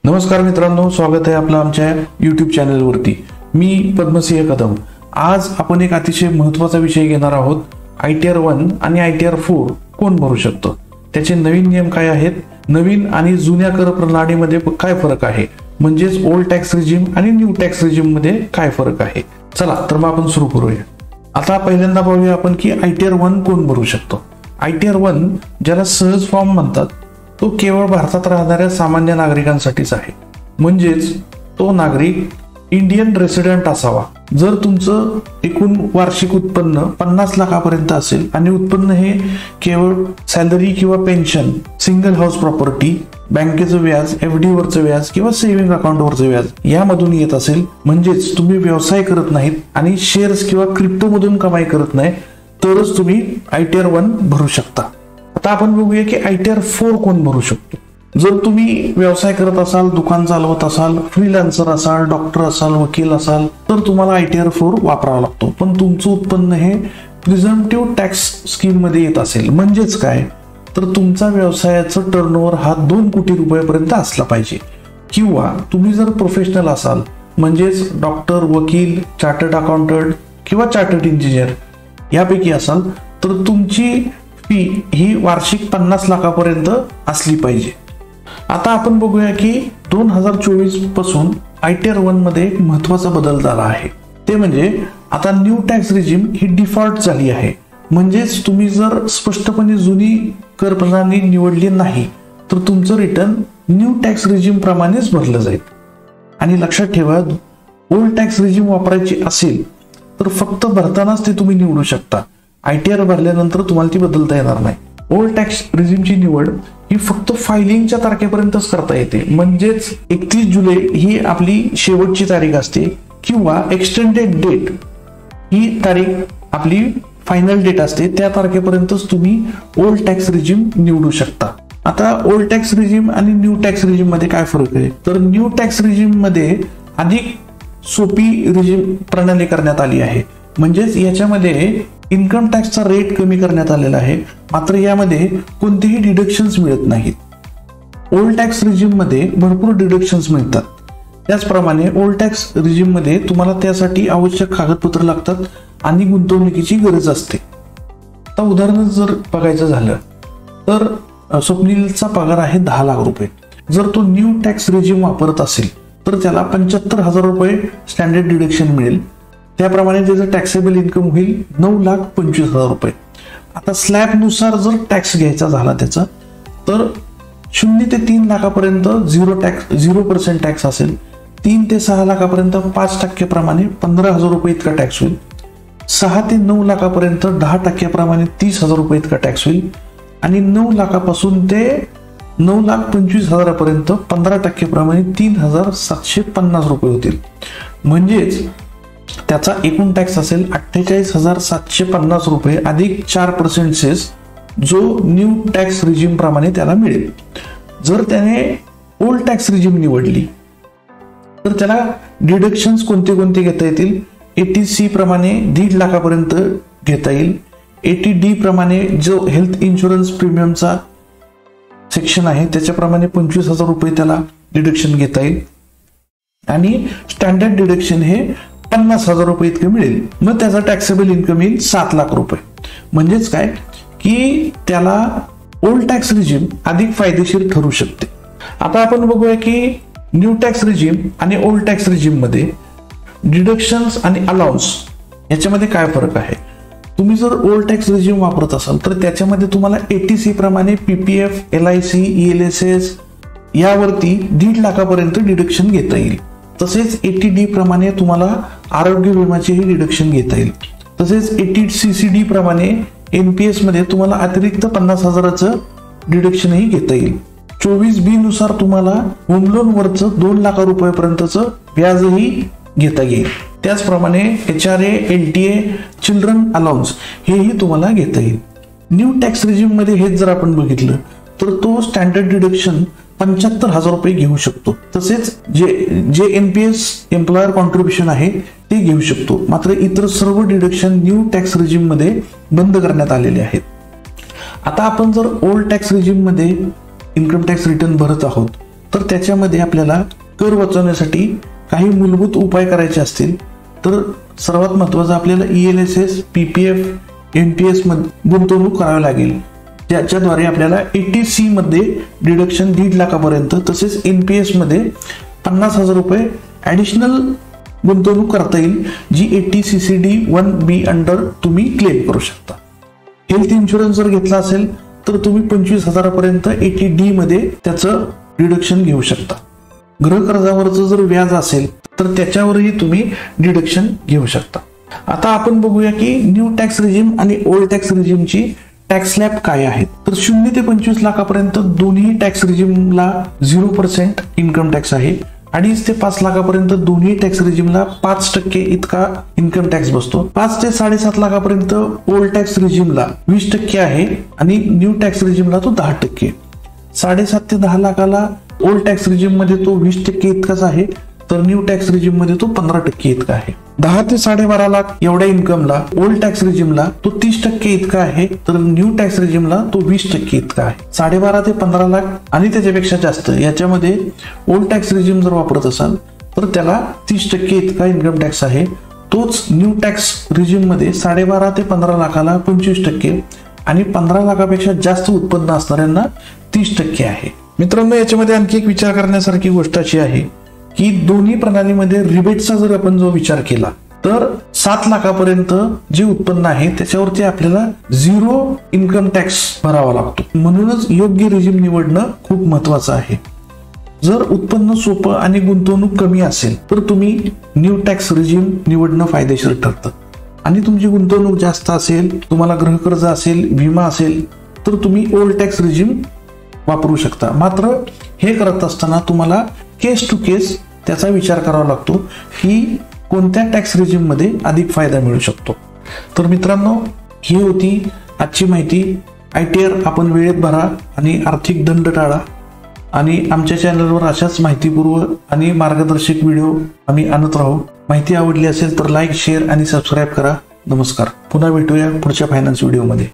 नमस्कार मित्रांनो, स्वागत आहे आपलं आमच्या YouTube चॅनलवरती। मी पद्मसिंह कदम। आज आपण एक अतिशय महत्त्वाचा विषय घेणार आहोत। ITR 1 आणि ITR 4 कोण भरू शकतो, त्याचे नवीन नियम काय आहेत, नवीन आणि जुन्या कर प्रणालीमध्ये काय फरक आहे, म्हणजेच ओल्ड टॅक्स रिजिम आणि न्यू टॅक्स रिजिम मध्ये काय फरक आहे। चला तर मग आपण सुरू करूया। आता पहिल्यांदा पाहूया आपण की ITR 1 कोण भरू शकतो। ITR 1 ज्याला सहज फॉर्म म्हणतात, तो केवळ भारतात राहणाऱ्या सामान्य नागरिकांसाठीच आहे। म्हणजेच तो नागरिक इंडियन रेसिडेंट असावा। जर तुमचं एकूण वार्षिक उत्पन्न 50 लाखापर्यंत असेल आणि उत्पन्न हे केवळ सॅलरी किंवा पेन्शन, सिंगल हाऊस प्रॉपर्टी, बँकेचं व्याज, FD वरचं व्याज किंवा सेव्हिंग अकाउंट वरचं व्याज यामधून येत असेल, म्हणजेच तुम्ही व्यवसाय करत नाहीत आणि शेअर्स किंवा क्रिप्टो मधून कमाई करत नाही, तरच तुम्ही ITR 1 भरू शकता। आता आपण बघूया की ITR 4 कोण भरू शकतो। जर तुम्ही व्यवसाय करत असाल, दुकान चालवत असाल, फ्रीलान्सर असाल, डॉक्टर असाल, वकील असाल, तर तुम्हाला ITR 4 वापरावा लागतो। पण तुमचं उत्पन्न हे प्रिझम्पटिव्ह टॅक्स स्कीम मध्ये येत असेल, म्हणजेच काय, तर तुमचा व्यवसायाचं टर्नओव्हर हा 2 कोटी रुपयापर्यंत असला पाहिजे। किंवा तुम्ही जर प्रोफेशनल असाल, म्हणजेच डॉक्टर, वकील, चार्टर्ड अकाउंटंट किंवा चार्टर्ड इंजिनियर यापैकी असाल, तर तुमची फी ही वार्षिक 50 लाखापर्यंत असली पाहिजे। आता आपण बघूया की 2024 पासून ITR 1 मध्ये एक महत्त्वाचा बदल झाला आहे। ते म्हणजे आता न्यू टॅक्स रिजिम ही डिफॉल्ट झाली आहे। म्हणजेच तुम्ही जर स्पष्टपणे जुनी कर प्रणाली निवडली नाही, तर तुमचं रिटर्न न्यू टॅक्स रिजिम प्रमाणेच भरलं जाईल। आणि लक्षात ठेवा, ओल्ड टॅक्स रिजिम वापरायची असेल तर फक्त भरतानाच ते तुम्ही निवडू शकता। ITR भरल्यानंतर तुम्हाला ती बदलता येणार नाही। ओल्ड टॅक्स रिजिमची निवड ही फक्त फायलिंगच्या तारखेपर्यंतच करता येते। म्हणजेच 31 जुलै ही आपली शेवटची तारीख असते, किंवा एक्सटेंडेड डेट ही तारीख आपली फायनल डेट असते, त्या तारखेपर्यंतच तुम्ही ओल्ड टॅक्स रिजिम निवडू शकता। आता ओल्ड टॅक्स रिजिम आणि न्यू टॅक्स रिजिम मध्ये काय फरक आहे, तर न्यू टॅक्स रिजिम मध्ये अधिक सोपी रिजिम प्रणाली करण्यात आली आहे। म्हणजेच याच्यामध्ये इन्कम टॅक्सचा रेट कमी करण्यात आलेला आहे, मात्र यामध्ये कोणतेही डिडक्शन्स मिळत नाहीत। ओल्ड टॅक्स रिजिम मध्ये भरपूर डिडक्शन्स मिळतात। त्याचप्रमाणे ओल्ड टॅक्स रिजिम मध्ये तुम्हाला त्यासाठी आवश्यक कागदपत्र लागतात आणि गुंतवणुकीची गरज असते। आता उदाहरण जर बघायचं झालं तर स्वप्नीलचा पगार आहे 10 लाख रुपये। जर तो न्यू टॅक्स रिजिम वापरत असेल तर त्याला 75,000 रुपये स्टँडर्ड डिडक्शन मिळेल। त्याप्रमाणे त्याचं टॅक्सेबल इन्कम होईल 9,25,000 रुपये। आता स्लॅब नुसार जर टॅक्स घ्यायचा झाला त्याचा, तर 0 ते 3 लाखापर्यंत 0% टॅक्स असेल। 3 ते 6 लाखापर्यंत 5% प्रमाणे 15,000 रुपये इतका टॅक्स होईल। 6 ते 9 लाखापर्यंत 10% प्रमाणे 30,000 रुपये इतका टॅक्स होईल। आणि 9 लाखापासून ते 9,25,000 पर्यंत 15% प्रमाणे 3,750 रुपये होतील। म्हणजेच त्याचा एकूण टॅक्स असेल 48,750 रुपये अधिक 4% सेस, जो न्यू टॅक्स रिजिम प्रमाणे त्याला मिळेल। जर त्याने ओल्ड टॅक्स रिजिम निवडली तर त्याला डिडक्शन्स कोणते कोणते घेता येतील, 80C प्रमाणे 1.5 लाखापर्यंत घेता येईल। 80D प्रमाणे जो हेल्थ इन्शुरन्स प्रीमियमचा सेक्शन आहे त्याच्याप्रमाणे 25,000 रुपये त्याला डिडक्शन घेता येईल। आणि स्टँडर्ड डिडक्शन हे 50,000 रुपये इतके मिळेल। मग त्याचा टॅक्सेबल इन्कम येईल 7 लाख रुपये। म्हणजेच काय की त्याला ओल्ड टॅक्स रिजिम अधिक फायदेशीर ठरू शकते। आता आपण बघूया की न्यू टॅक्स रिजिम आणि ओल्ड टॅक्स रिजिम मध्ये डिडक्शन्स आणि अलाउन्स याच्यामध्ये काय फरक आहे। तुम्ही जर ओल्ड टॅक्स रिजिम वापरत असाल तर त्याच्यामध्ये तुम्हाला 80C प्रमाणे PPF, LIC, ELSS यावरती 1.5 लाखापर्यंत डिडक्शन घेता येईल। तसेच 80D प्रमाणे तुम्हाला आरोग्य विम्याचेही डिडक्शन घेता येईल। तसेच 80CCD प्रमाणे NPS मध्ये तुम्हाला अतिरिक्त 50,000चं डिडक्शनही घेता येईल। 24B नुसार तुम्हाला होम लोन वरचं 2 लाख रुपयापर्यंतचं व्याजही घेता येईल। त्याचप्रमाणे HRA, LTA, चिल्ड्रन अलाउन्स हेही तुम्हाला घेता येईल। न्यू टॅक्स रिजिम मध्ये हेच जर आपण बघितलं तर तो स्टँडर्ड डिडक्शन 75,000 रुपये घेऊ शकतो। तसेच जे NPS एम्प्लॉयर कॉन्ट्रीब्युशन आहे ते घेऊ शकतो। मात्र इतर सर्व डिडक्शन न्यू टॅक्स रिजिम मध्ये बंद करण्यात आलेले आहेत। आता आपण जर ओल्ड टॅक्स रिजिम मध्ये इन्कम टॅक्स रिटर्न भरत आहोत तर त्याच्यामध्ये आपल्याला कर वाचवण्यासाठी काही मूलभूत उपाय करायचे असतील तर सर्वात महत्त्वाचं आपल्याला ELSS, PPF, NPS मध्ये गुंतवणूक करावी लागेल, ज्याच्याद्वारे आपल्याला 80C मध्ये डिडक्शन 1.5 लाखापर्यंत, तसेच NPS मध्ये 50,000 रुपये ॲडिशनल गुंतवणूक करता येईल, जी 80CCD 1B अंडर तुम्ही क्लेम करू शकता. हेल्थ इन्शुरन्स जर घेतला असेल तर तुम्ही 25,000पर्यंत 80D मध्ये त्याचं डिडक्शन घेऊ शकता. गृह कर्जावरचं जर व्याज असेल तर त्याच्यावरही तुम्ही डिडक्शन घेऊ शकता. आता आपण बघूया की न्यू टॅक्स रिजिम आणि ओल्ड टॅक्स रिजिमची टॅक्स स्लॅब काय आहेत. तर 0 ते 25 लाखापर्यंत दोन्ही टॅक्स रिजिमला 0% इन्कम टॅक्स आहे. 2.5 ते 5 लाखापर्यंत दोन्ही टॅक्स रिजिमला 5% इतका इन्कम टॅक्स बसतो. 5 ते 7.5 लाखापर्यंत ओल्ड टॅक्स रिजिमला 20% आहे आणि न्यू टॅक्स रिजिमला तो 10%. 7.5 ते 10 लाखाला ओल्ड टॅक्स रिजिम मध्ये तो 20% इतकाच आहे, तर न्यू टॅक्स रिजिम मध्ये तो 15% इतका आहे. 10 ते 12.5 लाख एवढ्या इन्कमला ओल्ड टॅक्स रिजिमला तो 30% इतका आहे, तर न्यू टॅक्स रिजिमला तो 20% इतका आहे. 12.5 ते 15 लाख आणि त्याच्यापेक्षा जास्त याच्यामध्ये ओल्ड टॅक्स रिजिम जर वापरत असाल तर त्याला 30% इतका इन्कम टॅक्स आहे. तोच न्यू टॅक्स रिजिम मध्ये 12.5 ते 15 लाखाला 25% आणि 15 लाखापेक्षा जास्त उत्पन्न असणाऱ्यांना 30% आहे. मित्रांनो, याच्यामध्ये आणखी एक विचार करण्यासारखी गोष्ट अशी आहे की दोन्ही प्रणालीमध्ये रिबेटचा जर आपण जो विचार केला तर 7 लाखापर्यंत जे उत्पन्न आहे त्याच्यावरती आपल्याला 0 इन्कम टॅक्स भरावा लागतो. म्हणूनच योग्य रिजिम निवडणं खूप महत्वाचं आहे. जर उत्पन्न सोपं आणि गुंतवणूक कमी असेल तर तुम्ही न्यू टॅक्स रिजिम निवडणं फायदेशीर ठरतं. आणि तुमची गुंतवणूक जास्त असेल, तुम्हाला गृहकर्ज असेल, विमा असेल, तर तुम्ही ओल्ड टॅक्स रिजिम वापरू शकता. मात्र हे करत असताना तुम्हाला केस टू केस त्याचा विचार करावा लागतो की कोणत्या टॅक्स रिजिम मध्ये अधिक फायदा मिळू शकतो. तर मित्रांनो, ही होती आजची माहिती. ITR आपण वेळेत भरा आणि आर्थिक दंड टाळा. आणि आमच्या चॅनलवर अशाच माहितीपूर्व आणि मार्गदर्शक व्हिडिओ आम्ही आणत राहू. माहिती आवडली असेल तर लाईक, शेअर आणि सबस्क्राईब करा. नमस्कार. पुन्हा भेटूया पुढच्या फायनान्स व्हिडिओमध्ये.